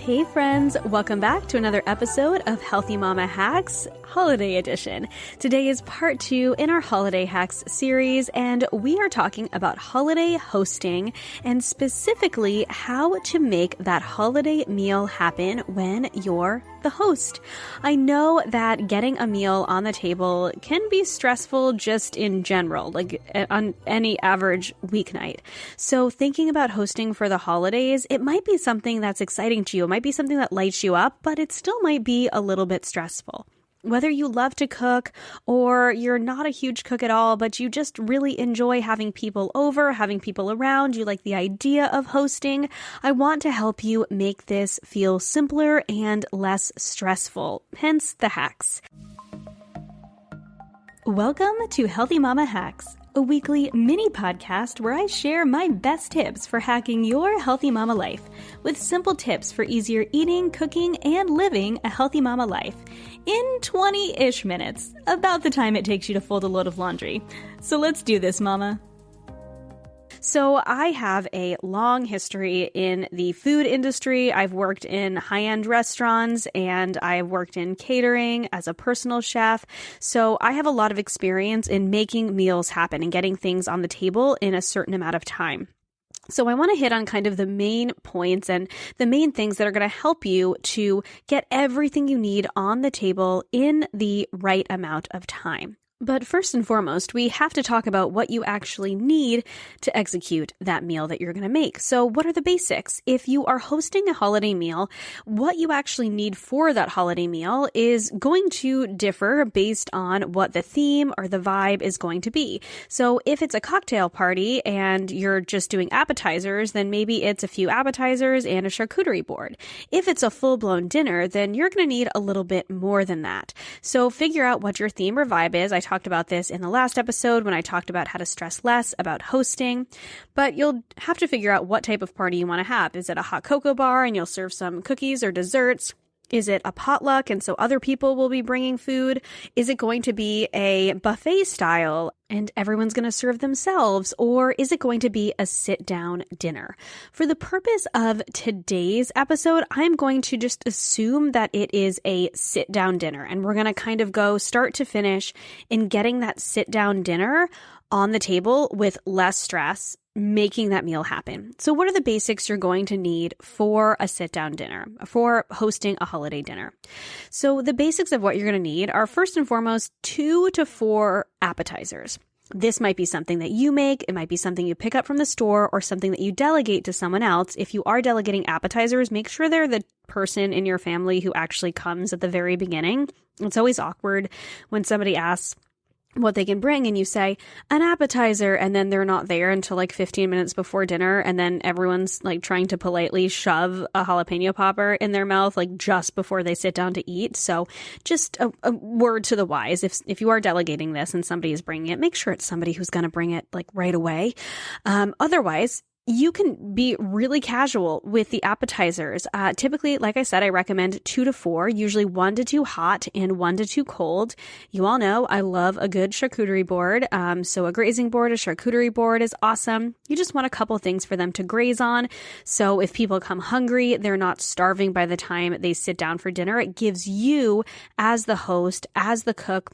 Hey friends, welcome back to another episode of Healthy Mama Hacks, Holiday Edition. Today is part 2 in our Holiday Hacks series, and we are talking about holiday hosting and specifically how to make that holiday meal happen when you're the host. I know that getting a meal on the table can be stressful just in general, like on any average weeknight. So thinking about hosting for the holidays, it might be something that's exciting to you. It might be something that lights you up, but it still might be a little bit stressful. Whether you love to cook or you're not a huge cook at all, but you just really enjoy having people over, having people around, you like the idea of hosting, I want to help you make this feel simpler and less stressful, hence the hacks. Welcome to Healthy Mama Hacks, a weekly mini podcast where I share my best tips for hacking your healthy mama life with simple tips for easier eating, cooking, and living a healthy mama life in 20-ish minutes, about the time it takes you to fold a load of laundry. So let's do this, mama. So I have a long history in the food industry. I've worked in high-end restaurants and I've worked in catering as a personal chef. So I have a lot of experience in making meals happen and getting things on the table in a certain amount of time. So I want to hit on kind of the main points and the main things that are going to help you to get everything you need on the table in the right amount of time. But first and foremost, we have to talk about what you actually need to execute that meal that you're going to make. So what are the basics? If you are hosting a holiday meal, what you actually need for that holiday meal is going to differ based on what the theme or the vibe is going to be. So if it's a cocktail party and you're just doing appetizers, then maybe it's a few appetizers and a charcuterie board. If it's a full-blown dinner, then you're going to need a little bit more than that. So figure out what your theme or vibe is. I talked about this in the last episode when I talked about how to stress less about hosting, but you'll have to figure out what type of party you want to have. Is it a hot cocoa bar and you'll serve some cookies or desserts? Is it a potluck and so other people will be bringing food? Is it going to be a buffet style and everyone's going to serve themselves? Or is it going to be a sit-down dinner? For the purpose of today's episode, I'm going to just assume that it is a sit-down dinner. And we're going to kind of go start to finish in getting that sit-down dinner on the table with less stress, making that meal happen. So what are the basics you're going to need for a sit-down dinner, for hosting a holiday dinner? So the basics of what you're going to need are first and foremost 2 to 4 appetizers. This might be something that you make, it might be something you pick up from the store, or something that you delegate to someone else. If you are delegating appetizers, make sure they're the person in your family who actually comes at the very beginning. It's always awkward when somebody asks what they can bring and you say an appetizer and then they're not there until like 15 minutes before dinner, and then everyone's like trying to politely shove a jalapeno popper in their mouth like just before they sit down to eat. So just a word to the wise, if you are delegating this and somebody is bringing it, make sure it's somebody who's going to bring it like right away. Otherwise, you can be really casual with the appetizers. Typically, like I said, I recommend 2 to 4, usually 1 to 2 hot and 1 to 2 cold. You all know I love a good charcuterie board. So a grazing board, a charcuterie board is awesome. You just want a couple things for them to graze on. So if people come hungry, they're not starving by the time they sit down for dinner. It gives you, as the host, as the cook,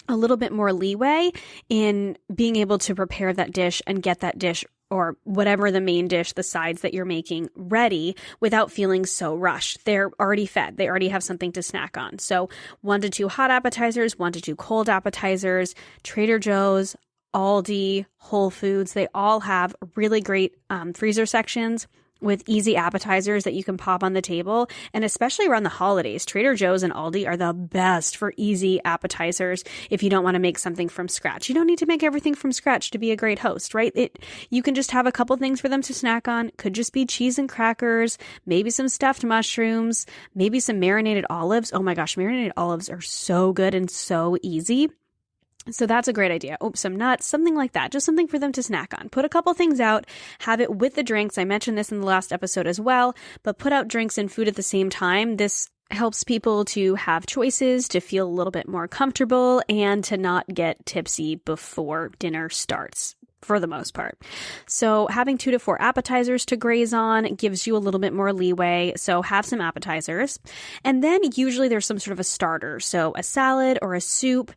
a little bit more leeway in being able to prepare that dish and get that dish or whatever the main dish, the sides that you're making, ready without feeling so rushed. They're already fed. They already have something to snack on. So 1 to 2 hot appetizers, 1 to 2 cold appetizers, Trader Joe's, Aldi, Whole Foods, they all have really great freezer sections with easy appetizers that you can pop on the table. And especially around the holidays, Trader Joe's and Aldi are the best for easy appetizers if you don't want to make something from scratch. You don't need to make everything from scratch to be a great host, right? You can just have a couple things for them to snack on. Could just be cheese and crackers, maybe some stuffed mushrooms, maybe some marinated olives. Oh my gosh, marinated olives are so good and so easy. So that's a great idea. Oh, some nuts, something like that. Just something for them to snack on. Put a couple things out, have it with the drinks. I mentioned this in the last episode as well, but put out drinks and food at the same time. This helps people to have choices, to feel a little bit more comfortable, and to not get tipsy before dinner starts. for the most part. So having 2 to 4 appetizers to graze on gives you a little bit more leeway. So have some appetizers. And then usually there's some sort of a starter. So a salad or a soup.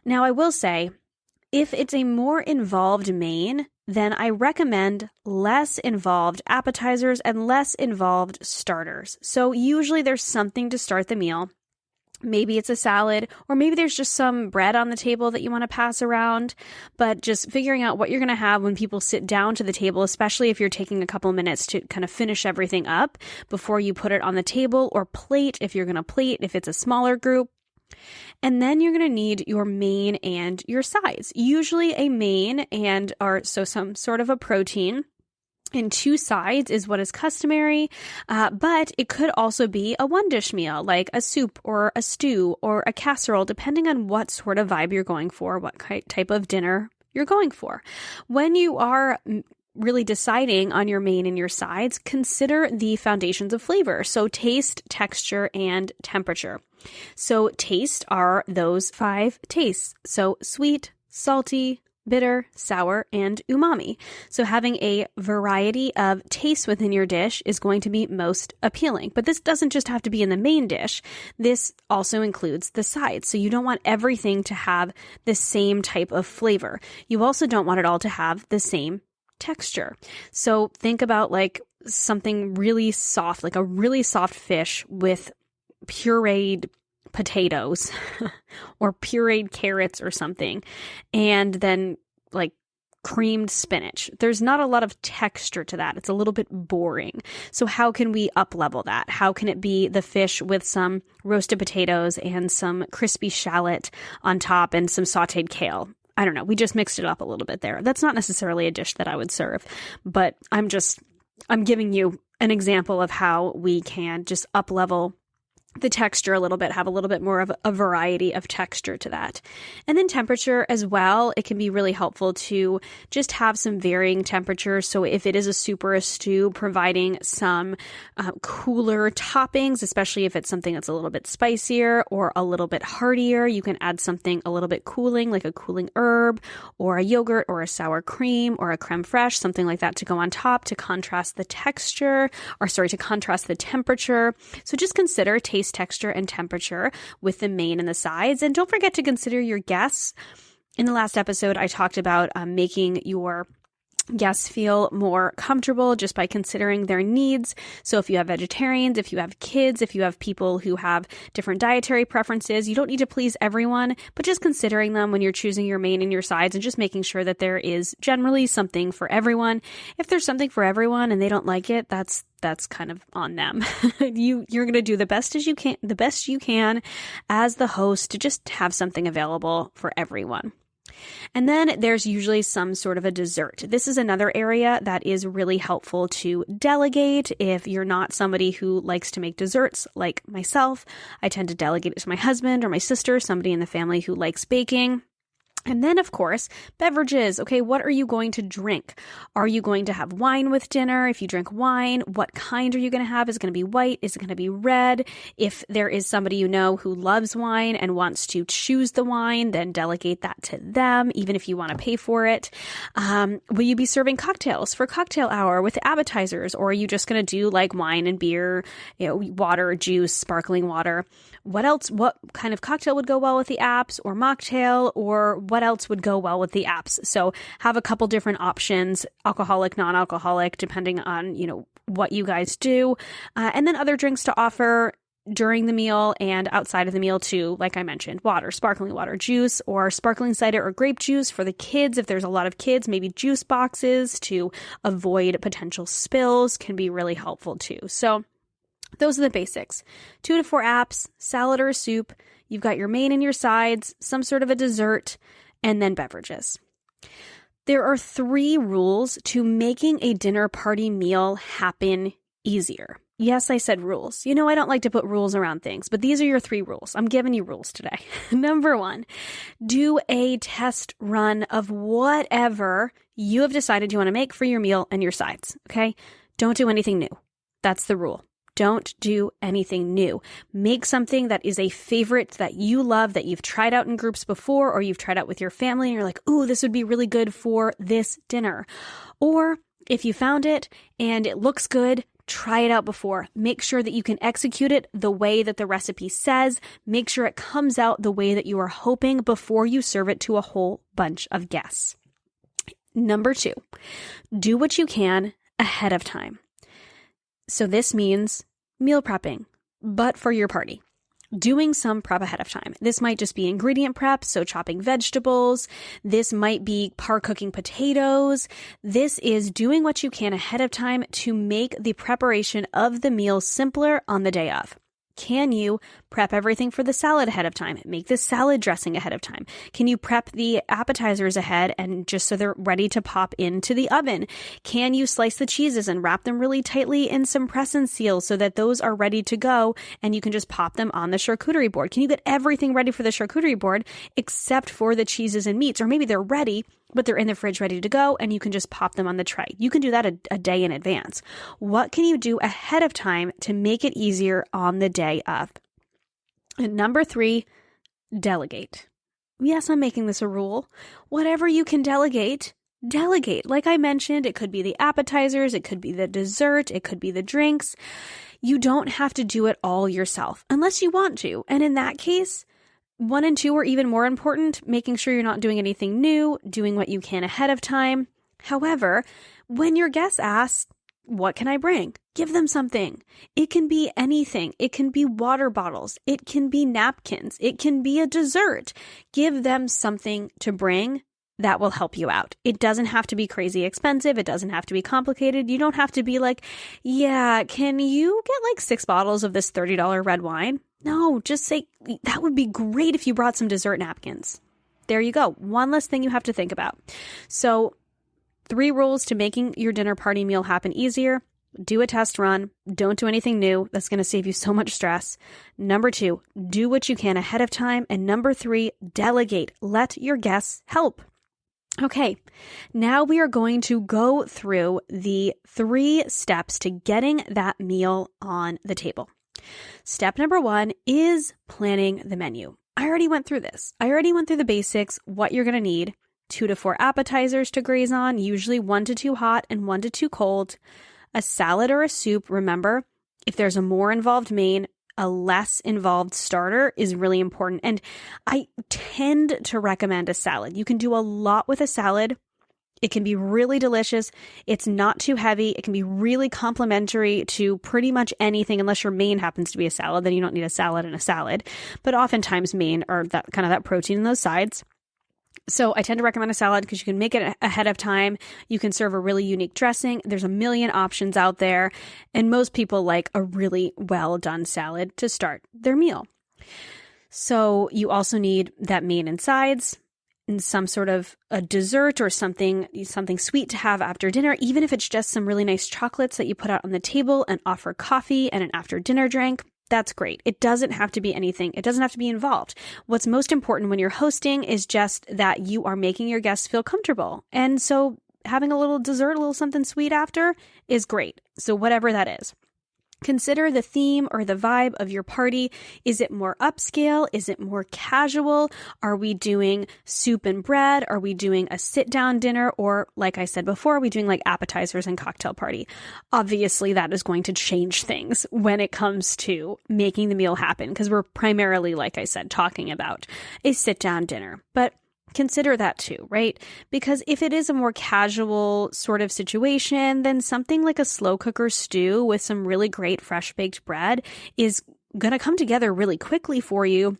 Now I will say, if it's a more involved main, then I recommend less involved appetizers and less involved starters. So usually there's something to start the meal. Maybe it's a salad, or maybe there's just some bread on the table that you want to pass around, but just figuring out what you're going to have when people sit down to the table, especially if you're taking a couple minutes to kind of finish everything up before you put it on the table, or plate if you're going to plate if it's a smaller group. And then you're going to need your main and your sides. Usually a main so some sort of a protein. And 2 sides is what is customary, but it could also be a one-dish meal, like a soup or a stew or a casserole, depending on what sort of vibe you're going for, what type of dinner you're going for. When you are really deciding on your main and your sides, consider the foundations of flavor. So taste, texture, and temperature. So taste are those 5 tastes. So sweet, salty, bitter, sour, and umami. So having a variety of tastes within your dish is going to be most appealing. But this doesn't just have to be in the main dish. This also includes the sides. So you don't want everything to have the same type of flavor. You also don't want it all to have the same texture. So think about like something really soft, like a really soft fish with pureed potatoes or pureed carrots or something, and then like creamed spinach. There's not a lot of texture to that. It's a little bit boring. So how can we up-level that? How can it be the fish with some roasted potatoes and some crispy shallot on top and some sauteed kale? I don't know. We just mixed it up a little bit there. That's not necessarily a dish that I would serve, but I'm giving you an example of how we can just up-level the texture a little bit, have a little bit more of a variety of texture to that. And then temperature as well. It can be really helpful to just have some varying temperatures. So if it is a soup or a stew, providing some cooler toppings, especially if it's something that's a little bit spicier or a little bit heartier, you can add something a little bit cooling, like a cooling herb or a yogurt or a sour cream or a creme fraiche, something like that to go on top to contrast the to contrast the temperature. So just consider taste, texture, and temperature with the main and the sides. And don't forget to consider your guests. In the last episode, I talked about making your guests feel more comfortable just by considering their needs. So if you have vegetarians, if you have kids, if you have people who have different dietary preferences, you don't need to please everyone, but just considering them when you're choosing your main and your sides and just making sure that there is generally something for everyone. If there's something for everyone and they don't like it, that's kind of on them. You're going to do the best you can as the host to just have something available for everyone. And then there's usually some sort of a dessert. This is another area that is really helpful to delegate. If you're not somebody who likes to make desserts like myself, I tend to delegate it to my husband or my sister, somebody in the family who likes baking. And then, of course, beverages. Okay, what are you going to drink? Are you going to have wine with dinner? If you drink wine, what kind are you going to have? Is it going to be white? Is it going to be red? If there is somebody you know who loves wine and wants to choose the wine, then delegate that to them, even if you want to pay for it. Will you be serving cocktails for cocktail hour with appetizers? Or are you just going to do like wine and beer, water, juice, sparkling water? What else? What kind of cocktail would go well with the apps or mocktail, or what else would go well with the apps? So have a couple different options, alcoholic, non-alcoholic, depending on, what you guys do. And then other drinks to offer during the meal and outside of the meal too. Like I mentioned, water, sparkling water, juice, or sparkling cider or grape juice for the kids. If there's a lot of kids, maybe juice boxes to avoid potential spills can be really helpful too. So those are the basics. 2 to 4 apps, salad or soup. You've got your main and your sides, some sort of a dessert, and then beverages. There are 3 rules to making a dinner party meal happen easier. Yes, I said rules. I don't like to put rules around things, but these are your 3 rules. I'm giving you rules today. Number 1, do a test run of whatever you have decided you want to make for your meal and your sides, okay? Don't do anything new. That's the rule. Don't do anything new. Make something that is a favorite that you love, that you've tried out in groups before, or you've tried out with your family and you're like, ooh, this would be really good for this dinner. Or if you found it and it looks good, try it out before. Make sure that you can execute it the way that the recipe says. Make sure it comes out the way that you are hoping before you serve it to a whole bunch of guests. Number 2, do what you can ahead of time. So this means meal prepping, but for your party. Doing some prep ahead of time. This might just be ingredient prep, so chopping vegetables. This might be par-cooking potatoes. This is doing what you can ahead of time to make the preparation of the meal simpler on the day of. Can you prep everything for the salad ahead of time? Make the salad dressing ahead of time. Can you prep the appetizers ahead and just so they're ready to pop into the oven? Can you slice the cheeses and wrap them really tightly in some press and seal so that those are ready to go and you can just pop them on the charcuterie board? Can you get everything ready for the charcuterie board except for the cheeses and meats? Or maybe they're ready, but they're in the fridge ready to go and you can just pop them on the tray. You can do that a day in advance. What can you do ahead of time to make it easier on the day of? And number 3, delegate. Yes, I'm making this a rule. Whatever you can delegate, delegate. Like I mentioned, it could be the appetizers, it could be the dessert, it could be the drinks. You don't have to do it all yourself unless you want to. And in that case, 1 and 2 are even more important, making sure you're not doing anything new, doing what you can ahead of time. However, when your guests ask, what can I bring? Give them something. It can be anything. It can be water bottles. It can be napkins. It can be a dessert. Give them something to bring that will help you out. It doesn't have to be crazy expensive. It doesn't have to be complicated. You don't have to be like, yeah, can you get like 6 bottles of this $30 red wine? No, just say, that would be great if you brought some dessert napkins. There you go. One less thing you have to think about. So 3 rules to making your dinner party meal happen easier. Do a test run. Don't do anything new. That's going to save you so much stress. Number 2, do what you can ahead of time. And number 3, delegate. Let your guests help. Okay, now we are going to go through the 3 steps to getting that meal on the table. Step number 1 is planning the menu. I already went through this. I already went through the basics, what you're going to need. 2 to 4 appetizers to graze on, usually 1 to 2 hot and 1 to 2 cold. A salad or a soup, remember, if there's a more involved main, a less involved starter is really important. And I tend to recommend a salad. You can do a lot with a salad. It can be really delicious. It's not too heavy. It can be really complementary to pretty much anything, unless your main happens to be a salad, then you don't need a salad and a salad. But oftentimes main are that protein in those sides. So I tend to recommend a salad because you can make it ahead of time. You can serve a really unique dressing. There's a million options out there. And most people like a really well done salad to start their meal. So you also need that main and sides and some sort of a dessert or something sweet to have after dinner, even if it's just some really nice chocolates that you put out on the table and offer coffee and an after dinner drink. That's great. It doesn't have to be anything. It doesn't have to be involved. What's most important when you're hosting is just that you are making your guests feel comfortable. And so having a little dessert, a little something sweet after is great. So whatever that is. Consider the theme or the vibe of your party. Is it more upscale? Is it more casual? Are we doing soup and bread? Are we doing a sit-down dinner? Or, like I said before, are we doing like appetizers and cocktail party? Obviously, that is going to change things when it comes to making the meal happen, because we're primarily, like I said, talking about a sit-down dinner. But consider that too, right? Because if it is a more casual sort of situation, then something like a slow cooker stew with some really great fresh baked bread is going to come together really quickly for you.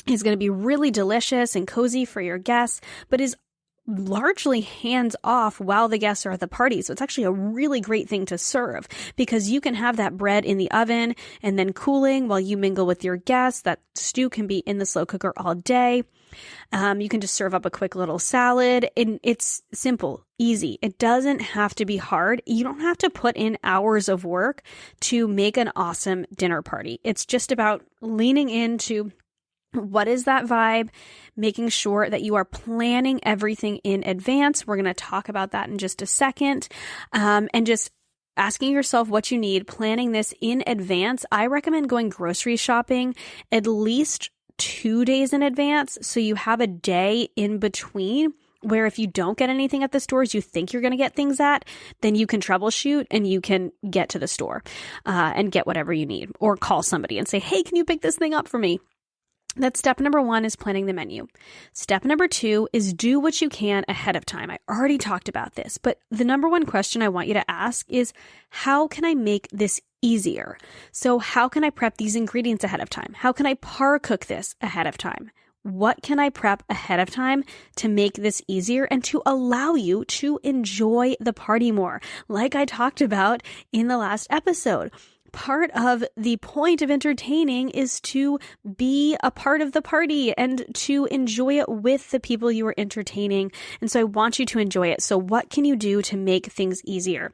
It's going to be really delicious and cozy for your guests, but is largely hands off while the guests are at the party. So it's actually a really great thing to serve because you can have that bread in the oven and then cooling while you mingle with your guests. That stew can be in the slow cooker all day. You can just serve up a quick little salad, and it's simple, easy. It doesn't have to be hard. You don't have to put in hours of work to make an awesome dinner party. It's just about leaning into what is that vibe, making sure that you are planning everything in advance. We're going to talk about that in just a second, and just asking yourself what you need, planning this in advance. I recommend going grocery shopping at least 2 days in advance, so you have a day in between where if you don't get anything at the stores you think you're going to get things at, then you can troubleshoot and you can get to the store and get whatever you need, or call somebody and say, hey, can you pick this thing up for me? That's step number 1, is planning the menu. Step number 2 is do what you can ahead of time. I already talked about this, but the number 1 question I want you to ask is, how can I make this easier? So how can I prep these ingredients ahead of time? How can I par cook this ahead of time? What can I prep ahead of time to make this easier and to allow you to enjoy the party more? Like I talked about in the last episode. Part of the point of entertaining is to be a part of the party and to enjoy it with the people you are entertaining. And so I want you to enjoy it. So what can you do to make things easier?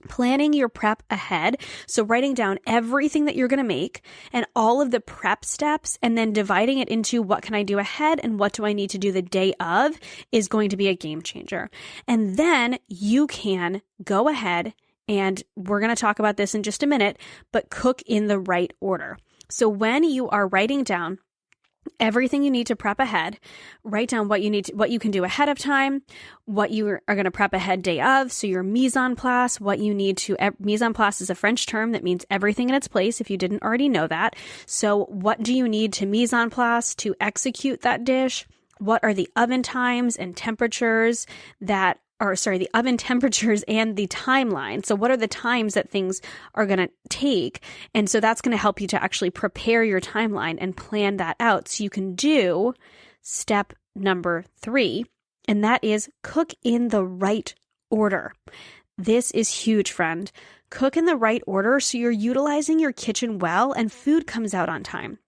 Planning your prep ahead. So writing down everything that you're going to make and all of the prep steps, and then dividing it into what can I do ahead and what do I need to do the day of, is going to be a game changer. And then you can go ahead, and we're going to talk about this in just a minute, but cook in the right order. So when you are writing down everything you need to prep ahead, write down what you can do ahead of time, what you are going to prep ahead day of. So your mise en place, what you need to, mise en place is a French term that means everything in its place, if you didn't already know that. So what do you need to mise en place to execute that dish? What are the oven times and temperatures the oven temperatures and the timeline. So what are the times that things are going to take? And so that's going to help you to actually prepare your timeline and plan that out so you can do step number 3, and that is cook in the right order. This is huge, friend. Cook in the right order so you're utilizing your kitchen well and food comes out on time.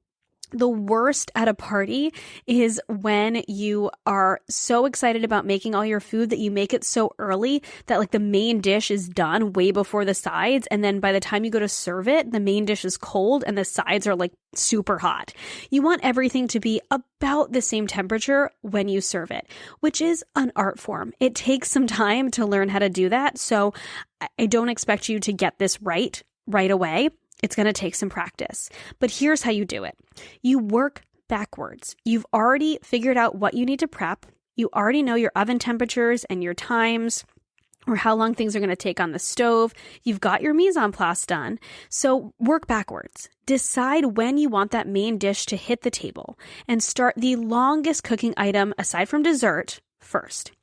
The worst at a party is when you are so excited about making all your food that you make it so early that like the main dish is done way before the sides. And then by the time you go to serve it, the main dish is cold and the sides are like super hot. You want everything to be about the same temperature when you serve it, which is an art form. It takes some time to learn how to do that. So I don't expect you to get this right away. It's going to take some practice, but here's how you do it. You work backwards. You've already figured out what you need to prep. You already know your oven temperatures and your times, or how long things are going to take on the stove. You've got your mise en place done. So work backwards. Decide when you want that main dish to hit the table and start the longest cooking item aside from dessert first.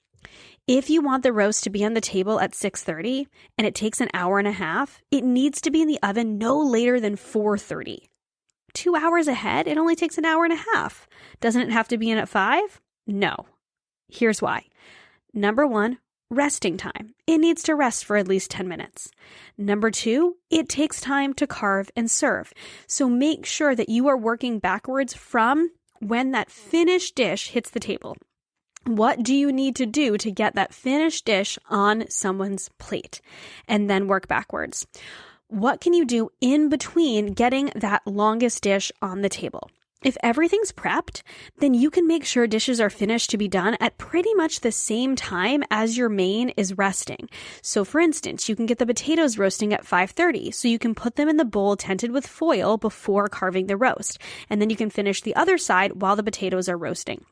If you want the roast to be on the table at 6:30 and it takes an hour and a half, it needs to be in the oven no later than 4:30. 2 hours ahead, it only takes an hour and a half. Doesn't it have to be in at 5? No. Here's why. Number 1, resting time. It needs to rest for at least 10 minutes. Number 2, it takes time to carve and serve. So make sure that you are working backwards from when that finished dish hits the table. What do you need to do to get that finished dish on someone's plate? And then work backwards. What can you do in between getting that longest dish on the table? If everything's prepped, then you can make sure dishes are finished to be done at pretty much the same time as your main is resting. So for instance, you can get the potatoes roasting at 5:30, so you can put them in the bowl tinted with foil before carving the roast. And then you can finish the other side while the potatoes are roasting.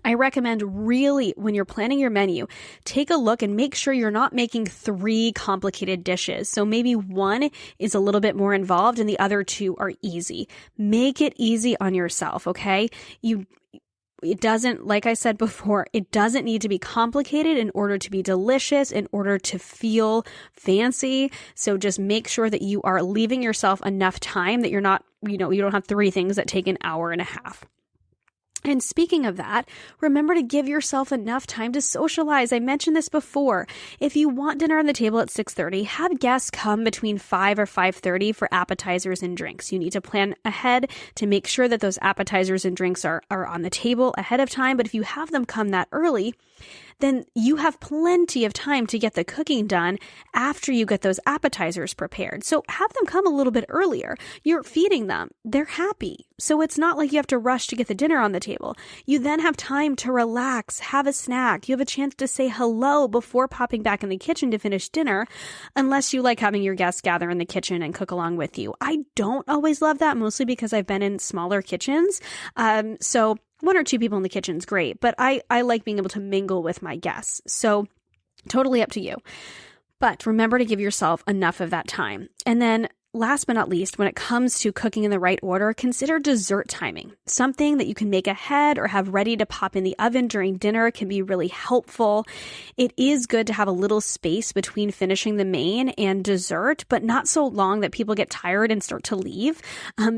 I recommend really, when you're planning your menu, take a look and make sure you're not making 3 complicated dishes. So maybe one is a little bit more involved and the other 2 are easy. Make it easy on yourself, okay? It doesn't, like I said before, it doesn't need to be complicated in order to be delicious, in order to feel fancy. So just make sure that you are leaving yourself enough time that you're not, you don't have 3 things that take an hour and a half. And speaking of that, remember to give yourself enough time to socialize. I mentioned this before. If you want dinner on the table at 6:30, have guests come between 5 or 5:30 for appetizers and drinks. You need to plan ahead to make sure that those appetizers and drinks are on the table ahead of time. But if you have them come that early, then you have plenty of time to get the cooking done after you get those appetizers prepared. So have them come a little bit earlier. You're feeding them. They're happy. So it's not like you have to rush to get the dinner on the table. You then have time to relax, have a snack. You have a chance to say hello before popping back in the kitchen to finish dinner, unless you like having your guests gather in the kitchen and cook along with you. I don't always love that, mostly because I've been in smaller kitchens. So one or two people in the kitchen is great, but I like being able to mingle with my guests. So totally up to you. But remember to give yourself enough of that time. And then last but not least, when it comes to cooking in the right order, consider dessert timing. Something that you can make ahead or have ready to pop in the oven during dinner can be really helpful. It is good to have a little space between finishing the main and dessert, but not so long that people get tired and start to leave.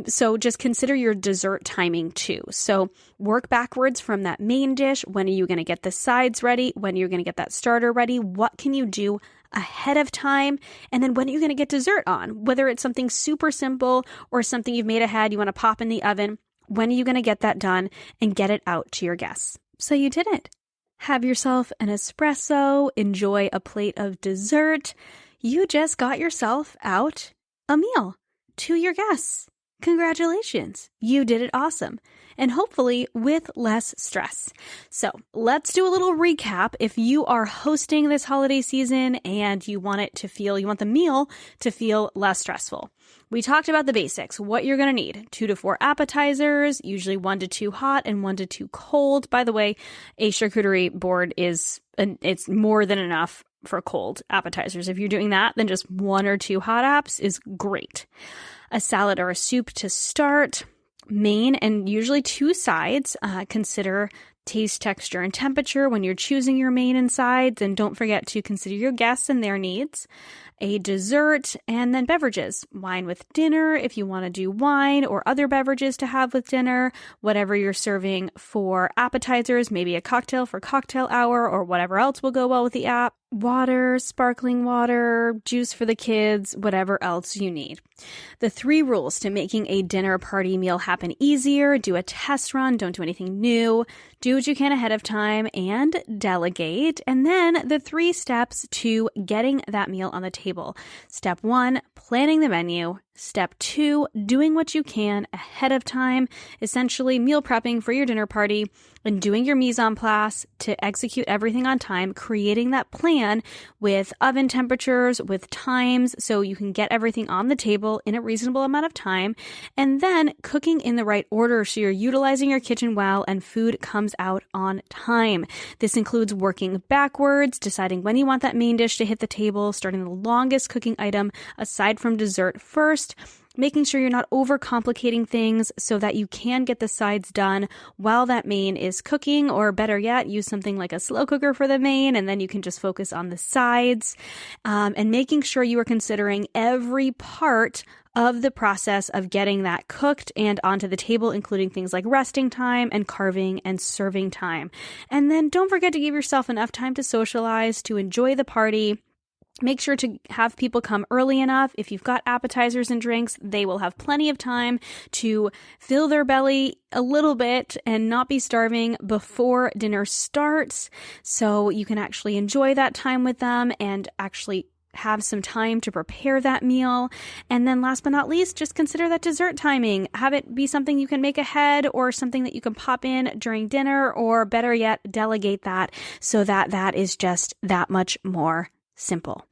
So just consider your dessert timing too. So work backwards from that main dish. When are you going to get the sides ready? When are you going to get that starter ready? What can you do ahead of time? And then when are you going to get dessert on? Whether it's something super simple or something you've made ahead, you want to pop in the oven. When are you going to get that done and get it out to your guests? So you did it. Have yourself an espresso, enjoy a plate of dessert. You just got yourself out a meal to your guests. Congratulations. You did it awesome. And hopefully with less stress. So let's do a little recap. If you are hosting this holiday season and you want the meal to feel less stressful. We talked about the basics, what you're going to need. 2 to 4 appetizers, usually 1 to 2 hot and 1 to 2 cold. By the way, a charcuterie board it's more than enough for cold appetizers. If you're doing that, then just 1 or 2 hot apps is great. A salad or a soup to start. Main and usually 2 sides. Consider taste, texture, and temperature when you're choosing your main and sides. And don't forget to consider your guests and their needs. A dessert, and then beverages. Wine with dinner, if you want to do wine or other beverages to have with dinner. Whatever you're serving for appetizers, maybe a cocktail for cocktail hour or whatever else will go well with the app. Water, sparkling water, juice for the kids, whatever else you need. The 3 rules to making a dinner party meal happen easier: do a test run, don't do anything new, do what you can ahead of time, and delegate. And then the 3 steps to getting that meal on the table. Step 1, planning the menu. Step 2, doing what you can ahead of time, essentially meal prepping for your dinner party and doing your mise en place to execute everything on time, creating that plan with oven temperatures, with times, so you can get everything on the table in a reasonable amount of time, and then cooking in the right order so you're utilizing your kitchen well and food comes out on time. This includes working backwards, deciding when you want that main dish to hit the table, starting the longest cooking item aside from dessert first, making sure you're not overcomplicating things so that you can get the sides done while that main is cooking, or better yet, use something like a slow cooker for the main and then you can just focus on the sides, and making sure you are considering every part of the process of getting that cooked and onto the table, including things like resting time and carving and serving time. And then don't forget to give yourself enough time to socialize, to enjoy the party. Make sure to have people come early enough. If you've got appetizers and drinks, they will have plenty of time to fill their belly a little bit and not be starving before dinner starts. So you can actually enjoy that time with them and actually have some time to prepare that meal. And then last but not least, just consider that dessert timing. Have it be something you can make ahead or something that you can pop in during dinner, or better yet, delegate that so that that is just that much more simple.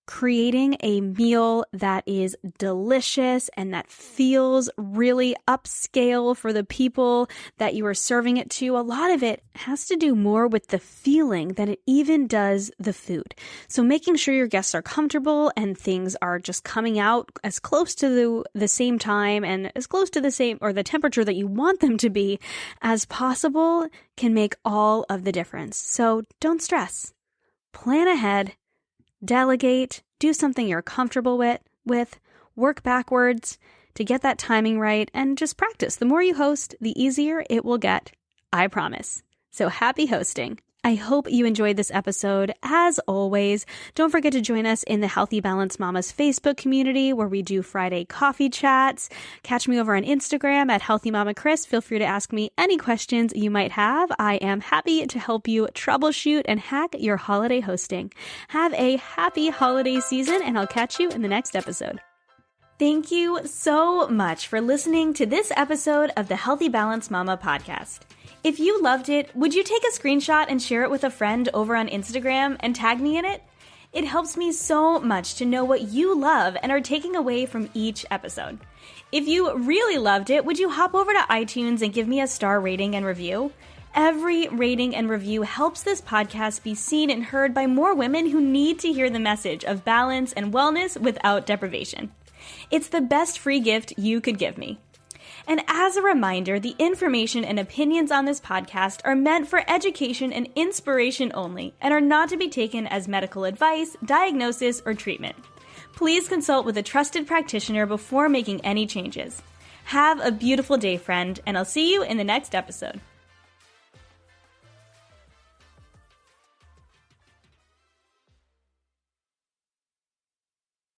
Creating a meal that is delicious and that feels really upscale for the people that you are serving it to. A lot of it has to do more with the feeling than it even does the food. So making sure your guests are comfortable and things are just coming out as close to the same time and as close to the same or the temperature that you want them to be as possible can make all of the difference. So don't stress. Plan ahead. Delegate, do something you're comfortable with, work backwards to get that timing right, and just practice. The more you host, the easier it will get. I promise. So happy hosting. I hope you enjoyed this episode. As always, don't forget to join us in the Healthy Balance Mamas Facebook community where we do Friday coffee chats. Catch me over on Instagram at Healthy Mama Chris. Feel free to ask me any questions you might have. I am happy to help you troubleshoot and hack your holiday hosting. Have a happy holiday season, and I'll catch you in the next episode. Thank you so much for listening to this episode of the Healthy Balance Mama podcast. If you loved it, would you take a screenshot and share it with a friend over on Instagram and tag me in it? It helps me so much to know what you love and are taking away from each episode. If you really loved it, would you hop over to iTunes and give me a star rating and review? Every rating and review helps this podcast be seen and heard by more women who need to hear the message of balance and wellness without deprivation. It's the best free gift you could give me. And as a reminder, the information and opinions on this podcast are meant for education and inspiration only and are not to be taken as medical advice, diagnosis, or treatment. Please consult with a trusted practitioner before making any changes. Have a beautiful day, friend, and I'll see you in the next episode.